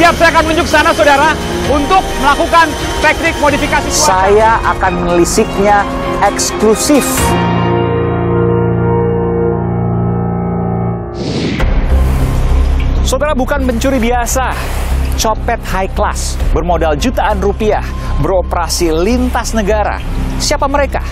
Siap, saya akan menunjuk sana, saudara, untuk melakukan teknik modifikasi cuaca. Saya akan melisiknya eksklusif. Saudara, bukan pencuri biasa. Copet high class, bermodal jutaan rupiah, beroperasi lintas negara. Siapa mereka?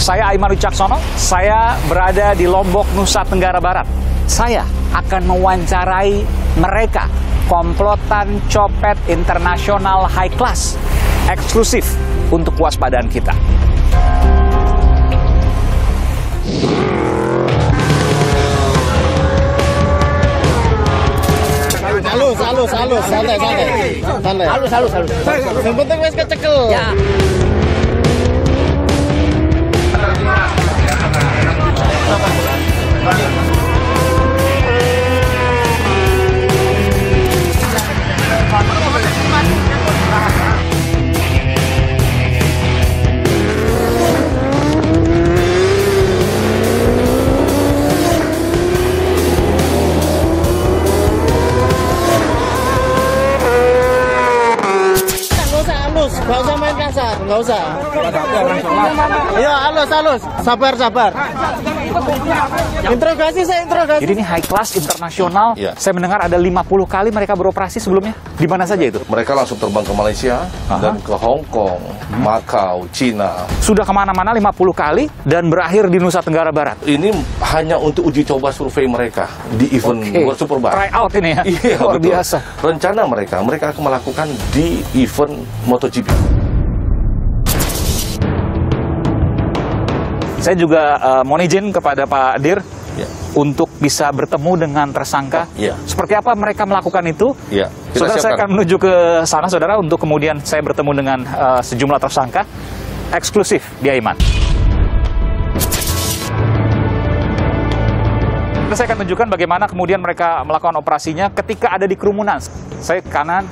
Saya Aiman Wicaksono, saya berada di Lombok, Nusa Tenggara Barat. Saya akan mewawancarai mereka, komplotan copet internasional high class, eksklusif untuk kewaspadaan kita. Halus, santai. Halus. Yang penting wes kecekel. Ya. Nggak usah main kasar, nggak usah. Iya, halus. Sabar. Interogasi. Jadi ini high class internasional. Ya. Saya mendengar ada 50 kali mereka beroperasi sebelumnya. Di mana saja itu? Mereka langsung terbang ke Malaysia dan ke Hong Kong, Macau, Cina. Sudah kemana-mana 50 kali dan berakhir di Nusa Tenggara Barat. Ini hanya untuk uji coba survei mereka di event World Superbike. Try out ini ya? Iya, luar betul. biasa. Rencana mereka akan melakukan di event MotoGP. Saya juga mohon izin kepada Pak Dir Ya. untuk bisa bertemu dengan tersangka. Ya. Seperti apa mereka melakukan itu? Ya, Saudara, saya akan menuju ke sana, saudara, untuk kemudian saya bertemu dengan sejumlah tersangka eksklusif di Aiman. Saya akan tunjukkan bagaimana kemudian mereka melakukan operasinya ketika ada di kerumunan. Saya kanan,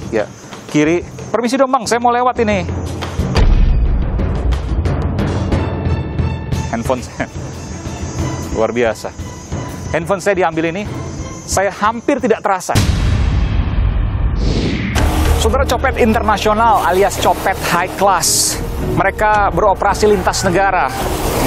ya, kiri. Permisi dong bang, saya mau lewat ini. Handphone saya, luar biasa. Handphone saya diambil ini, saya hampir tidak terasa. Saudara, copet internasional alias copet high class. Mereka beroperasi lintas negara,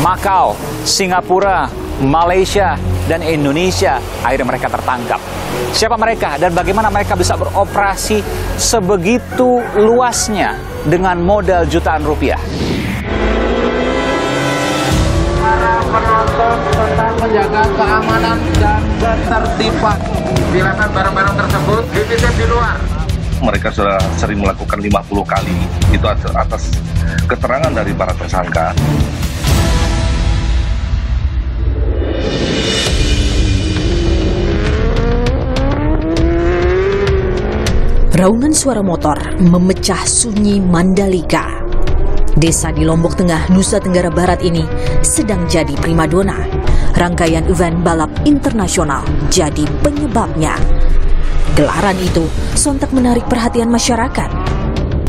Macau, Singapura, Malaysia, dan Indonesia. Akhirnya mereka tertangkap. Siapa mereka dan bagaimana mereka bisa beroperasi sebegitu luasnya dengan modal jutaan rupiah? Penonton tetap menjaga keamanan dan ketertiban. Silakan barang-barang tersebut dititip di luar. Mereka sudah sering melakukan 50 kali. Itu atas keterangan dari para tersangka. Raungan suara motor memecah sunyi Mandalika. Desa di Lombok Tengah, Nusa Tenggara Barat ini sedang jadi primadona. Rangkaian event balap internasional jadi penyebabnya. Gelaran itu sontak menarik perhatian masyarakat.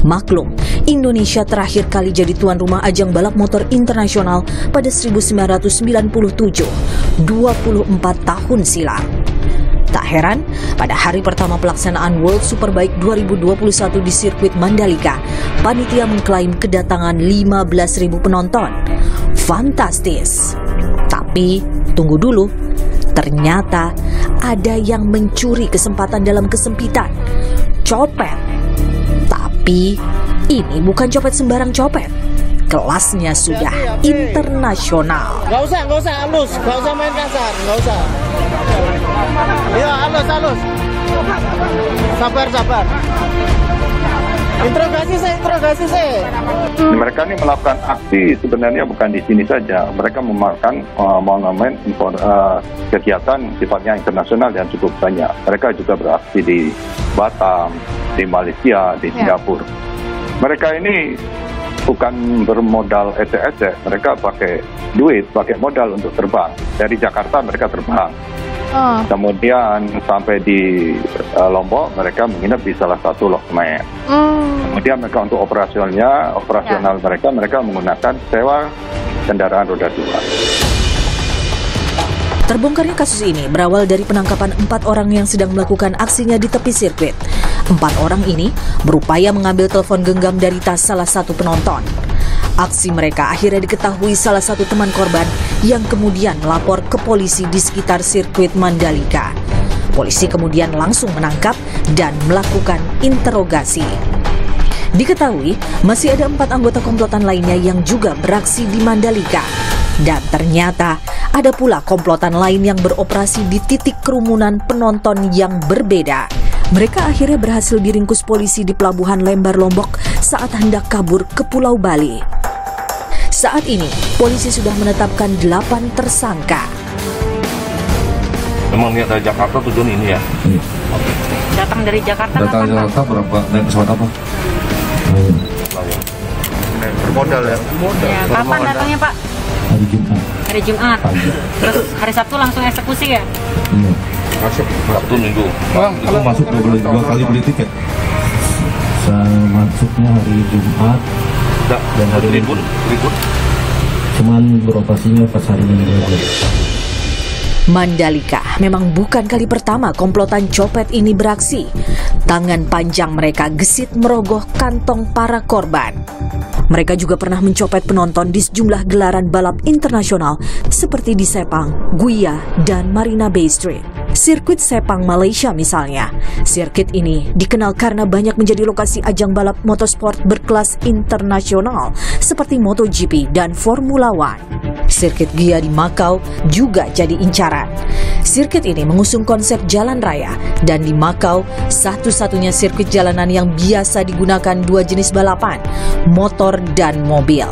Maklum, Indonesia terakhir kali jadi tuan rumah ajang balap motor internasional pada 1997, 24 tahun silam. Tak heran, pada hari pertama pelaksanaan World Superbike 2021 di sirkuit Mandalika, panitia mengklaim kedatangan 15.000 penonton. Fantastis. Tapi, tunggu dulu. Ternyata ada yang mencuri kesempatan dalam kesempitan. Copet. Tapi, ini bukan copet sembarang copet. Kelasnya sudah internasional. Nggak usah, halus. Nggak usah main kasar, nggak usah. Iya, halus. Sabar. Interogasi saya. Mereka ini melakukan aksi sebenarnya bukan di sini saja. Mereka memakan monumen kegiatan sifatnya internasional yang cukup banyak. Mereka juga beraksi di Batam, di Malaysia, di Singapura. Mereka ini bukan bermodal ecek-ecek, mereka pakai duit, pakai modal untuk terbang. Dari Jakarta mereka terbang. Kemudian sampai di Lombok, mereka menginap di salah satu lodgemen. Kemudian mereka untuk operasional mereka menggunakan sewa kendaraan roda 2. Terbongkarnya kasus ini berawal dari penangkapan 4 orang yang sedang melakukan aksinya di tepi sirkuit. 4 orang ini berupaya mengambil telepon genggam dari tas salah satu penonton. Aksi mereka akhirnya diketahui salah satu teman korban yang kemudian melapor ke polisi di sekitar sirkuit Mandalika. Polisi kemudian langsung menangkap dan melakukan interogasi. Diketahui masih ada 4 anggota komplotan lainnya yang juga beraksi di Mandalika. Dan ternyata ada pula komplotan lain yang beroperasi di titik kerumunan penonton yang berbeda. Mereka akhirnya berhasil diringkus polisi di Pelabuhan Lembar, Lombok saat hendak kabur ke Pulau Bali. Saat ini, polisi sudah menetapkan 8 tersangka. Memang niat dari Jakarta tujuan ini ya? Datang dari Jakarta. Datang dari Jakarta berapa? Naik pesawat apa? Bermodal ya. Ya, kapan datangnya Pak? Hari Jumat. Hari Jumat. Terus hari Sabtu langsung eksekusi ya? Iya. Masuk Sabtu Minggu. Itu masuk dua kali beli tiket. Saya masuknya hari Jumat dan hari libur. Cuman beroperasinya pas hari Minggu. Mandalika memang bukan kali pertama komplotan copet ini beraksi. Tangan panjang mereka gesit merogoh kantong para korban. Mereka juga pernah mencopet penonton di sejumlah gelaran balap internasional seperti di Sepang, Guia, dan Marina Bay Street. Sirkuit Sepang Malaysia misalnya. Sirkuit ini dikenal karena banyak menjadi lokasi ajang balap motorsport berkelas internasional seperti MotoGP dan Formula One. Sirkuit Gia di Macau juga jadi incaran. Sirkuit ini mengusung konsep jalan raya dan di Macau satu-satunya sirkuit jalanan yang biasa digunakan 2 jenis balapan, motor dan mobil.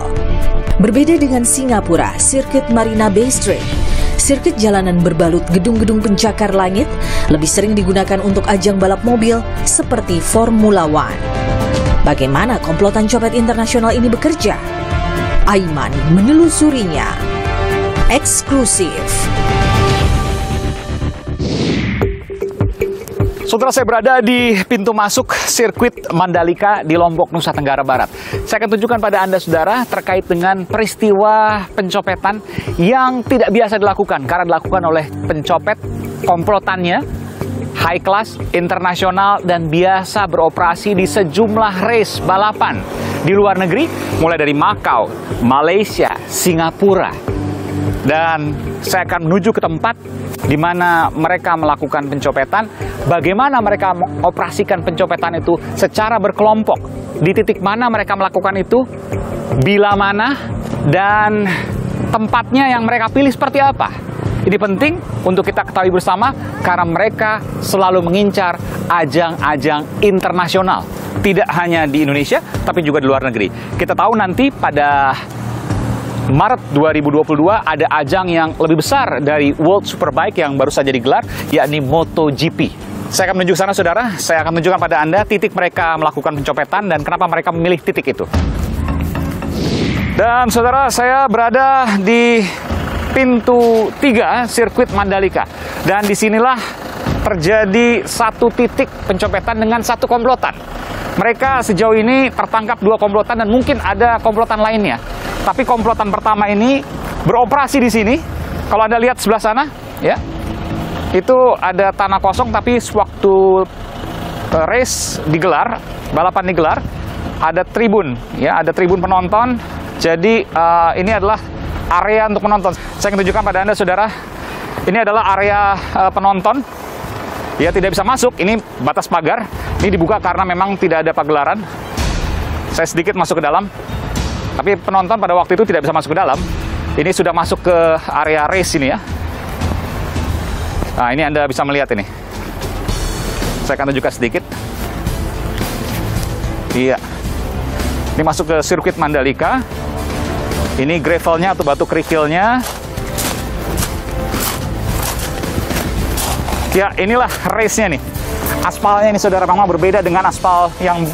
Berbeda dengan Singapura, sirkuit Marina Bay Street, sirkuit jalanan berbalut gedung-gedung pencakar langit lebih sering digunakan untuk ajang balap mobil seperti Formula One. Bagaimana komplotan copet internasional ini bekerja? Aiman menelusurinya. Eksklusif. Saudara, saya berada di pintu masuk sirkuit Mandalika di Lombok, Nusa Tenggara Barat. Saya akan tunjukkan pada Anda, saudara, terkait dengan peristiwa pencopetan yang tidak biasa dilakukan karena dilakukan oleh pencopet komplotannya high class, internasional, dan biasa beroperasi di sejumlah race balapan di luar negeri, mulai dari Macau, Malaysia, Singapura. Dan saya akan menuju ke tempat di mana mereka melakukan pencopetan, bagaimana mereka mengoperasikan pencopetan itu secara berkelompok, di titik mana mereka melakukan itu, bila mana, dan tempatnya yang mereka pilih seperti apa. Ini penting untuk kita ketahui bersama karena mereka selalu mengincar ajang-ajang internasional. Tidak hanya di Indonesia, tapi juga di luar negeri. Kita tahu nanti pada Maret 2022 ada ajang yang lebih besar dari World Superbike yang baru saja digelar, yakni MotoGP. Saya akan menuju ke sana, saudara. Saya akan menunjukkan pada Anda titik mereka melakukan pencopetan dan kenapa mereka memilih titik itu. Dan saudara, saya berada di pintu 3 sirkuit Mandalika. Dan disinilah terjadi satu titik pencopetan dengan satu komplotan. Mereka sejauh ini tertangkap 2 komplotan dan mungkin ada komplotan lainnya. Tapi komplotan pertama ini beroperasi di sini. Kalau Anda lihat sebelah sana, ya, itu ada tanah kosong, tapi sewaktu race digelar, balapan digelar, ada tribun, ya, ada tribun penonton. Jadi ini adalah area untuk penonton. Saya akan tunjukkan pada Anda, saudara. Ini adalah area penonton. Ya, tidak bisa masuk. Ini batas pagar. Ini dibuka karena memang tidak ada pagelaran. Saya sedikit masuk ke dalam. Tapi penonton pada waktu itu tidak bisa masuk ke dalam. Ini sudah masuk ke area race ini, ya. Nah, ini Anda bisa melihat ini. Saya akan tunjukkan sedikit. Iya. Ini masuk ke sirkuit Mandalika. Ini gravelnya atau batu kerikilnya. Ya, inilah race-nya nih. Aspalnya ini, saudara, memang berbeda dengan aspal yang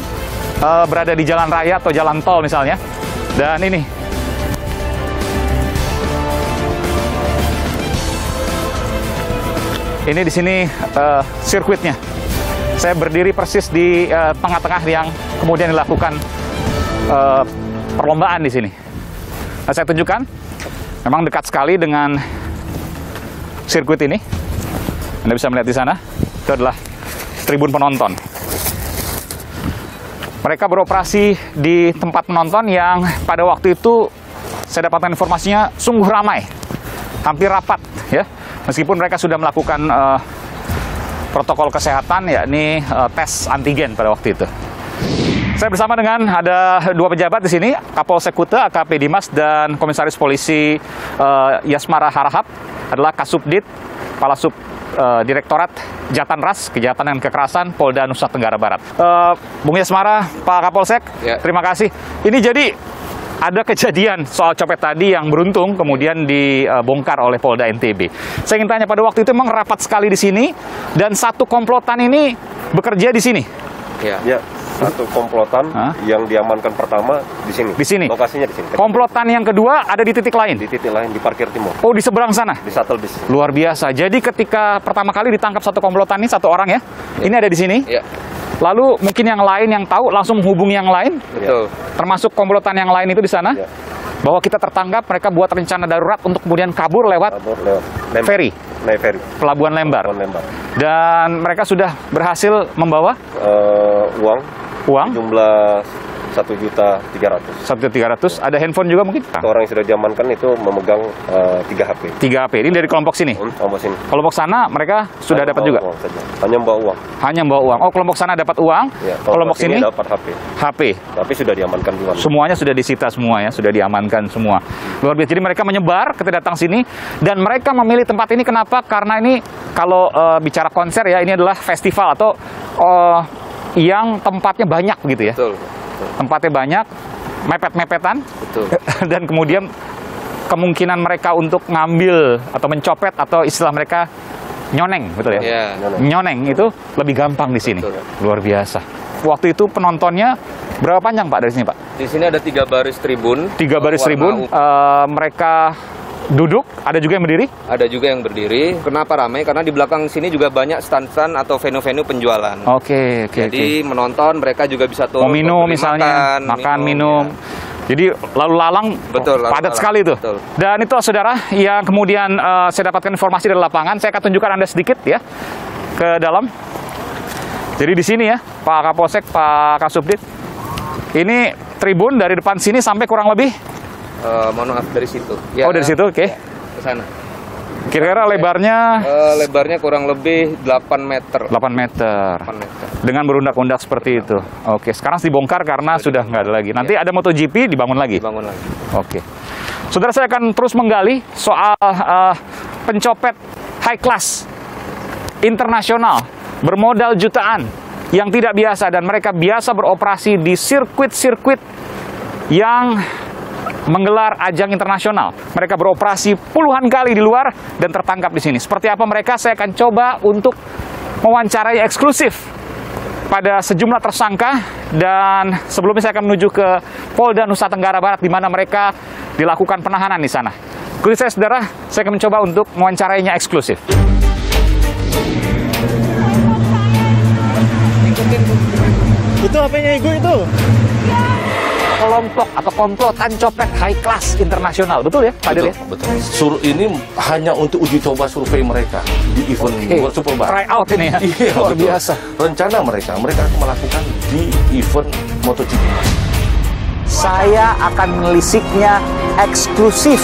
berada di jalan raya atau jalan tol misalnya. Dan ini. Ini di sini sirkuitnya. Saya berdiri persis di tengah-tengah yang kemudian dilakukan perlombaan di sini. Nah, saya tunjukkan, memang dekat sekali dengan sirkuit ini. Anda bisa melihat di sana, itu adalah tribun penonton. Mereka beroperasi di tempat penonton yang pada waktu itu saya dapatkan informasinya sungguh ramai, hampir rapat ya. Meskipun mereka sudah melakukan protokol kesehatan, yakni tes antigen pada waktu itu. Saya bersama dengan ada dua pejabat di sini, Kapolsek Kuta, AKP Dimas, dan Komisaris Polisi Yasmara Harahap, adalah Kasubdit, Kepala Sub Direktorat Jatanras, Kejahatan dan Kekerasan, Polda Nusa Tenggara Barat. Bung Yasmara, Pak Kapolsek, ya. Terima kasih. Ini jadi ada kejadian soal copet tadi yang beruntung kemudian dibongkar oleh Polda NTB. Saya ingin tanya, pada waktu itu memang rapat sekali di sini dan satu komplotan ini bekerja di sini. Ya, satu komplotan yang diamankan pertama di sini. Di sini. Lokasinya di sini. Komplotan yang kedua ada di titik lain. Di titik lain di parkir timur. Oh, di seberang sana. Di shuttle bis. Luar biasa. Jadi ketika pertama kali ditangkap satu komplotan ini, satu orang ya. Ini ada di sini. Ya. Lalu mungkin yang lain yang tahu langsung menghubungi yang lain. Betul. Termasuk komplotan yang lain itu di sana. Ya. Bahwa kita tertangkap, mereka buat rencana darurat untuk kemudian kabur lewat ferry. Naik ferry. Pelabuhan Lembar. Dan mereka sudah berhasil membawa uang jumlah 1.300.000. 1.300.000. Ada handphone juga mungkin? Orang yang sudah diamankan itu memegang 3 HP. 3 HP. Ini dari kelompok sini? Kelompok sini. Kelompok sana mereka sudah dapat juga? Hanya membawa uang. Hanya membawa uang. Oh, kelompok sana dapat uang. Ya, kelompok sini dapat HP. HP. Tapi sudah diamankan duluan. Semuanya sudah disita semua ya, sudah diamankan semua. Luar biasa. Jadi mereka menyebar, kita datang sini dan mereka memilih tempat ini kenapa? Karena ini kalau bicara konser ya, ini adalah festival atau yang tempatnya banyak gitu ya. Betul. Tempatnya banyak, mepet-mepetan. Betul. Dan kemudian kemungkinan mereka untuk ngambil atau mencopet atau istilah mereka nyoneng, betul ya? Ya, nyoneng itu lebih gampang di sini. Betul. Luar biasa. Waktu itu penontonnya berapa panjang Pak dari sini Pak? Di sini ada 3 baris tribun. 3 baris tribun. Mereka duduk, ada juga yang berdiri? Ada juga yang berdiri. Kenapa ramai? Karena di belakang sini juga banyak stand-stand atau venue-venue penjualan. Oke. Jadi menonton mereka juga bisa turun. Mau minum misalnya, makan, minum. Ya. Jadi lalu lalang padat sekali itu. Betul. Dan itu saudara yang kemudian saya dapatkan informasi dari lapangan. Saya akan tunjukkan Anda sedikit ya ke dalam. Jadi di sini ya, Pak Kapolsek, Pak Kasubdit. Ini tribun dari depan sini sampai kurang lebih mohon maaf dari situ. Ya, oh dari situ, oke. Ke sana. Kira-kira lebarnya? Lebarnya kurang lebih 8 meter. 8 meter. Dengan berundak-undak seperti itu. Oke, sekarang dibongkar karena sudah nggak ada lagi. Nanti ada MotoGP dibangun lagi? Dibangun lagi. Oke. Saudara, saya akan terus menggali soal pencopet high class internasional bermodal jutaan yang tidak biasa dan mereka biasa beroperasi di sirkuit-sirkuit yang menggelar ajang internasional. Mereka beroperasi puluhan kali di luar dan tertangkap di sini. Seperti apa mereka? Saya akan coba untuk mewawancarai eksklusif pada sejumlah tersangka dan sebelumnya saya akan menuju ke Polda Nusa Tenggara Barat di mana mereka dilakukan penahanan di sana. Kulit saya saudara, saya akan mencoba untuk mewawancarainya eksklusif. Itu HP-nya Igu itu. Kelompok atau komplotan copet high class internasional, betul ya Pak Dir? Betul. Ini hanya untuk uji coba survei mereka di event World Superbike. Try out ini ya, iya, luar biasa. Rencana mereka akan melakukan di event MotoGP. Saya akan melisiknya eksklusif